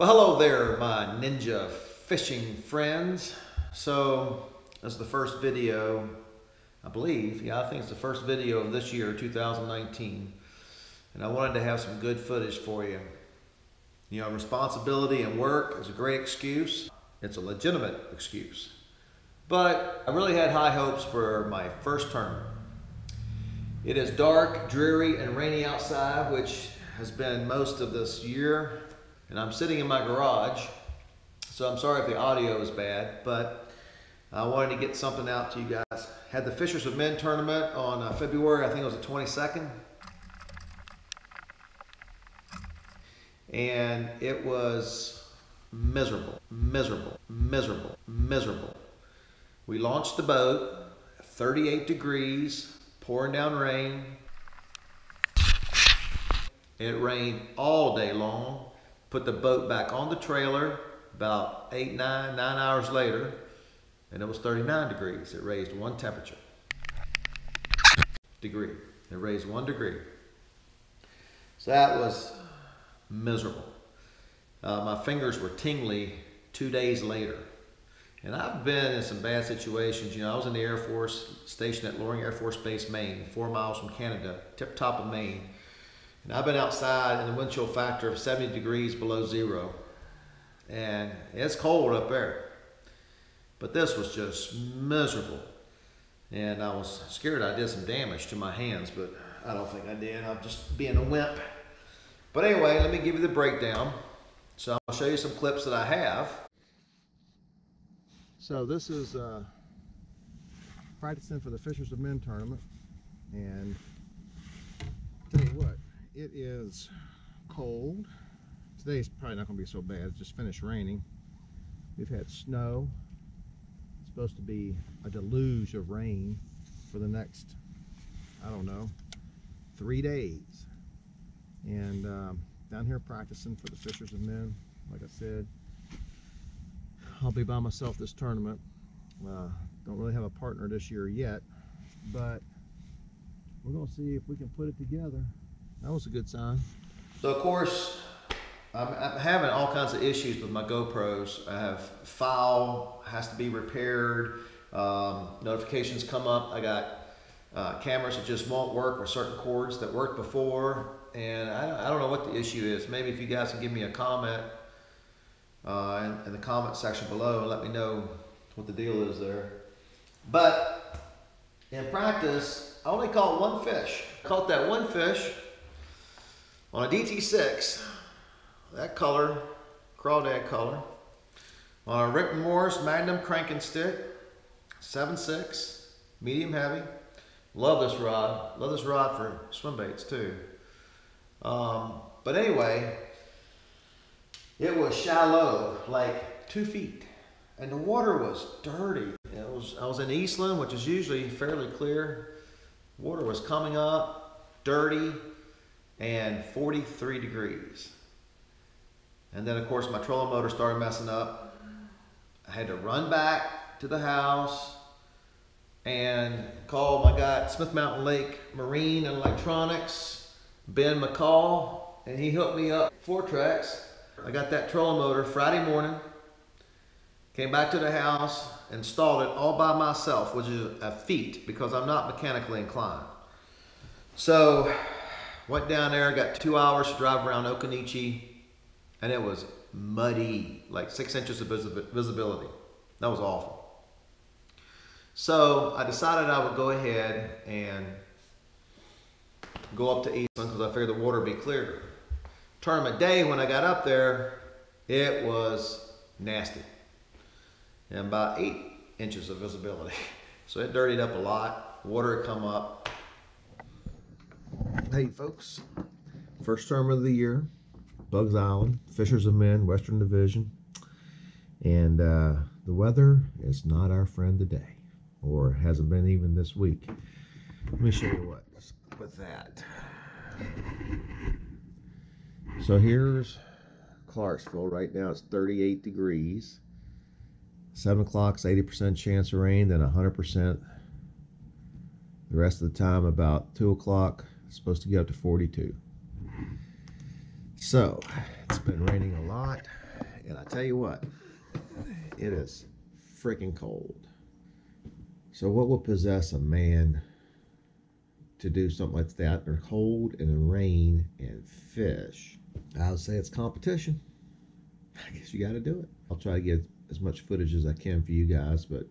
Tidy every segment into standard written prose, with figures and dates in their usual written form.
Well, hello there, my ninja fishing friends. So, this is the first video, I believe. I think it's the first video of this year, 2019. And I wanted to have some good footage for you. You know, responsibility and work is a great excuse. It's a legitimate excuse. But I really had high hopes for my first tournament. It is dark, dreary, and rainy outside, which has been most of this year. And I'm sitting in my garage, so I'm sorry if the audio is bad, but I wanted to get something out to you guys. Had the Fishers of Men tournament on February, I think it was the 22nd. And it was miserable, miserable, miserable, miserable. We launched the boat, 38 degrees, pouring down rain. It rained all day long. Put the boat back on the trailer about 9 hours later, and it was 39 degrees. It raised one temperature. It raised 1 degree. So that was miserable. My fingers were tingly 2 days later. And I've been in some bad situations. You know, I was in the Air Force, stationed at Loring Air Force Base, Maine, 4 miles from Canada, tip top of Maine. And I've been outside in a wind chill factor of 70 degrees below zero. And it's cold up there. But this was just miserable. And I was scared I did some damage to my hands, but I don't think I did. I'm just being a wimp. But anyway, let me give you the breakdown. So I'll show you some clips that I have. So this is practicing for the Fishers of Men tournament. And tell you what, it is cold. Today's probably not going to be so bad. It's just finished raining. We've had snow. It's supposed to be a deluge of rain for the next, I don't know, 3 days. And down here practicing for the Fishers of Men. Like I said, I'll be by myself this tournament. Don't really have a partner this year yet, but we're going to see if we can put it together. That was a good sign. So of course, I'm having all kinds of issues with my GoPros. I have foul, has to be repaired. Notifications come up. I got cameras that just won't work with certain cords that worked before. And I don't know what the issue is. Maybe if you guys can give me a comment in the comment section below and let me know what the deal is there. But in practice, I only caught one fish. I caught that one fish on a DT6, that color, crawdad color, on a Rick Morris Magnum cranking stick, 7.6, medium heavy. Love this rod for swim baits too. But anyway, it was shallow, like 2 feet, and the water was dirty. I was in Eastland, which is usually fairly clear. Water was coming up, dirty, and 43 degrees. And then of course my trolling motor started messing up. I had to run back to the house and call my guy at Smith Mountain Lake Marine and Electronics, Ben McCall, and he hooked me up 4-tracks. I got that trolling motor Friday morning, came back to the house, installed it all by myself, which is a feat because I'm not mechanically inclined. So went down there, got 2 hours to drive around Okanichi, and it was muddy, like 6 inches of visibility. That was awful. So I decided I would go ahead and go up to Eastland because I figured the water would be clearer. Tournament day, when I got up there, it was nasty. And about 8 inches of visibility. So it dirtied up a lot. Water had come up. Hey folks, first tournament of the year, Bugs Island, Fishers of Men, Western Division. And the weather is not our friend today, or hasn't been even this week. Let me show you what with that. So here's Clarksville. Right now it's 38 degrees. 7 o'clock's 80% chance of rain, then 100%. The rest of the time, about 2 o'clock, it's supposed to get up to 42. So, it's been raining a lot. Tell you what, it is freaking cold. So what will possess a man to do something like that in the cold and the rain and fish? I would say it's competition. I guess you got to do it. I'll try to get as much footage as I can for you guys, but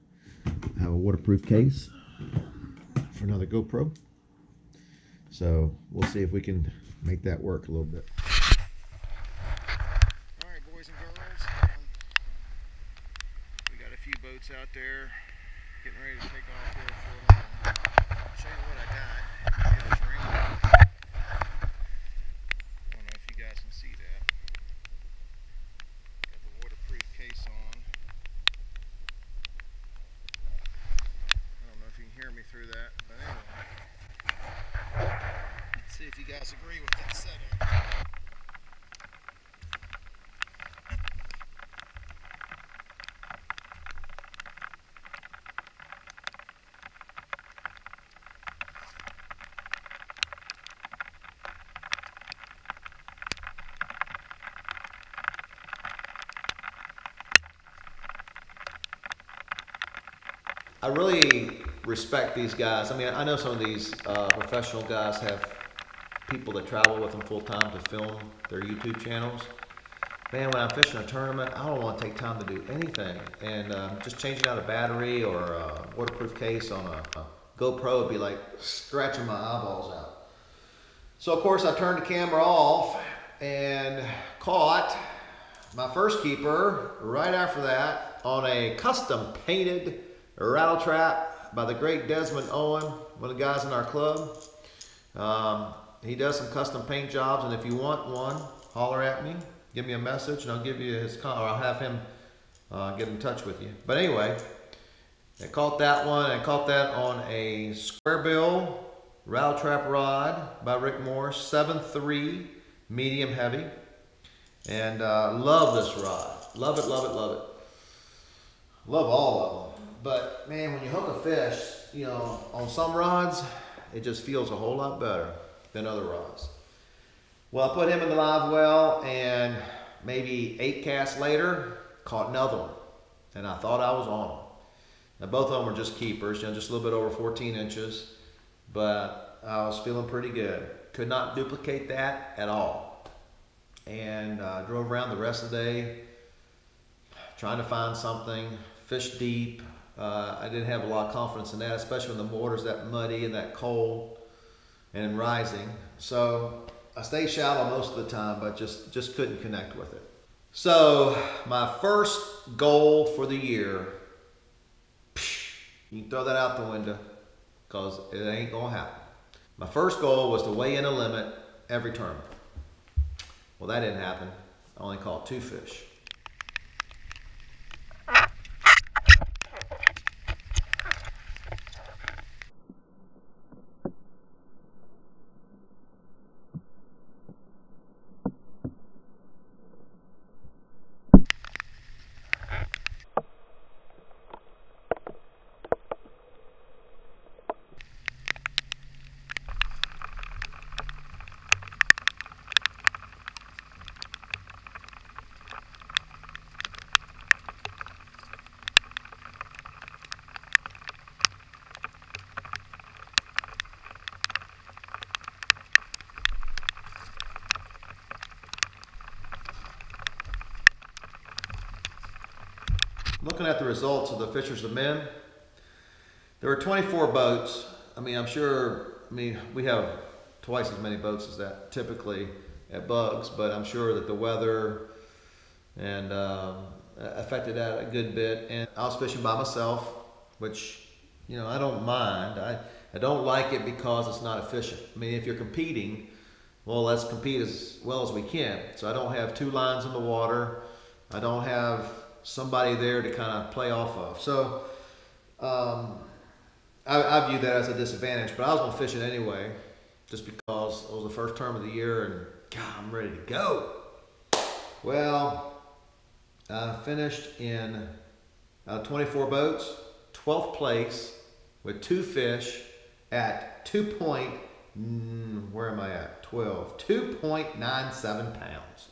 I have a waterproof case for another GoPro. So we'll see if we can make that work a little bit. All right, boys and girls, we got a few boats out there getting ready to take off here for a while. I'll show you what I got. It is raining. I don't know if you guys can see that. Got the waterproof case on. I don't know if you can hear me through that, but anyway. Let's see if you guys agree with that setup. I really respect these guys. I mean, I know some of these professional guys have people that travel with them full time to film their YouTube channels. Man, when I'm fishing a tournament, I don't want to take time to do anything. And just changing out a battery or a waterproof case on a GoPro would be like scratching my eyeballs out. So of course I turned the camera off and caught my first keeper right after that on a custom painted rattle trap by the great Desmond Owen, one of the guys in our club. He does some custom paint jobs, and if you want one, holler at me, give me a message, and I'll give you his or I'll have him get in touch with you. But anyway, I caught that one. I caught that on a square bill rattle trap rod by Rick Morris, 7.3 medium heavy, and love this rod. Love it, love it, love it. Love all of them. But man, when you hook a fish, you know, on some rods, it just feels a whole lot better than other rods. Well, I put him in the live well, and maybe 8 casts later, caught another one. And I thought I was on them. Now, both of them were just keepers, you know, just a little bit over 14 inches. But I was feeling pretty good. Could not duplicate that at all. And drove around the rest of the day trying to find something, fish deep. I didn't have a lot of confidence in that, especially when the water's that muddy and that cold and rising. So I stayed shallow most of the time, but just couldn't connect with it. So my first goal for the year, you can throw that out the window because it ain't gonna happen. My first goal was to weigh in a limit every tournament. Well, that didn't happen. I only caught 2 fish. Looking at the results of the Fishers of Men, there were 24 boats. I mean, we have twice as many boats as that typically at Bugs, but I'm sure that the weather and affected that a good bit. And I was fishing by myself, which, you know, I don't mind. I don't like it because it's not efficient. I mean, if you're competing, well, let's compete as well as we can. So I don't have 2 lines in the water. I don't have somebody there to kind of play off of. So I view that as a disadvantage, but I was going to fish it anyway, just because it was the first term of the year and God, I'm ready to go. Well, I finished in 24 boats, 12th place with 2 fish at 2.97 pounds.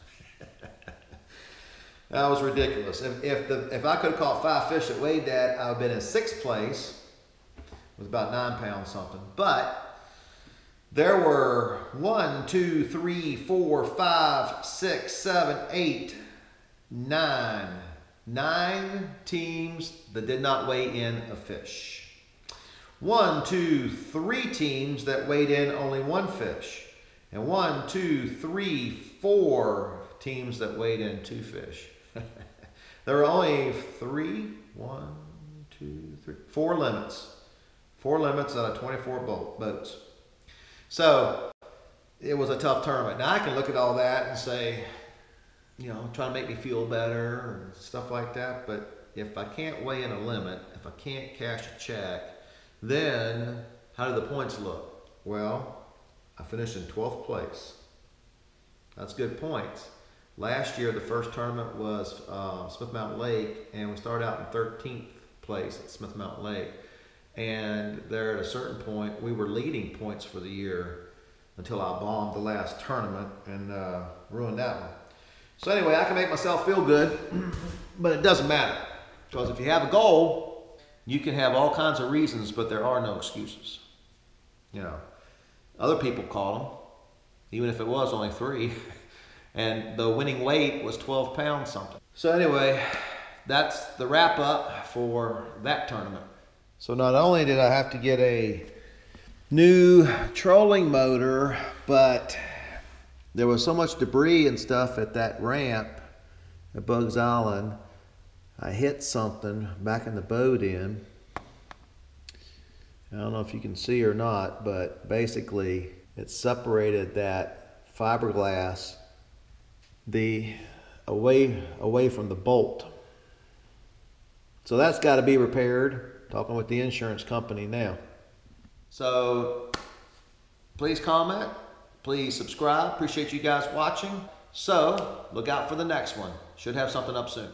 That was ridiculous. If I could have caught 5 fish that weighed that, I would have been in 6th place with about 9 pounds something. But there were 1, 2, 3, 4, 5, 6, 7, 8, 9 teams that did not weigh in a fish. 1, 2, 3 teams that weighed in only 1 fish. And 1, 2, 3, 4 teams that weighed in 2 fish. There were only 4 limits. 4 limits out of 24 boats. So it was a tough tournament. Now I can look at all that and say, you know, trying to make me feel better and stuff like that. But if I can't weigh in a limit, if I can't cash a check, then how do the points look? Well, I finished in 12th place. That's good points. Last year, the first tournament was Smith Mountain Lake, and we started out in 13th place at Smith Mountain Lake. And there at a certain point, we were leading points for the year until I bombed the last tournament and ruined that one. So anyway, I can make myself feel good, but it doesn't matter. Because if you have a goal, you can have all kinds of reasons, but there are no excuses. You know, other people caught them, even if it was only 3. And the winning weight was 12 pounds something. So anyway, that's the wrap up for that tournament. So not only did I have to get a new trolling motor, but there was so much debris and stuff at that ramp at Bugs Island. I hit something back in the boat end. I don't know if you can see or not, but basically it separated that fiberglass away from the bolt. So that's got to be repaired. Talking with the insurance company now. So please comment, please subscribe. Appreciate you guys watching. So look out for the next one. Should have something up soon.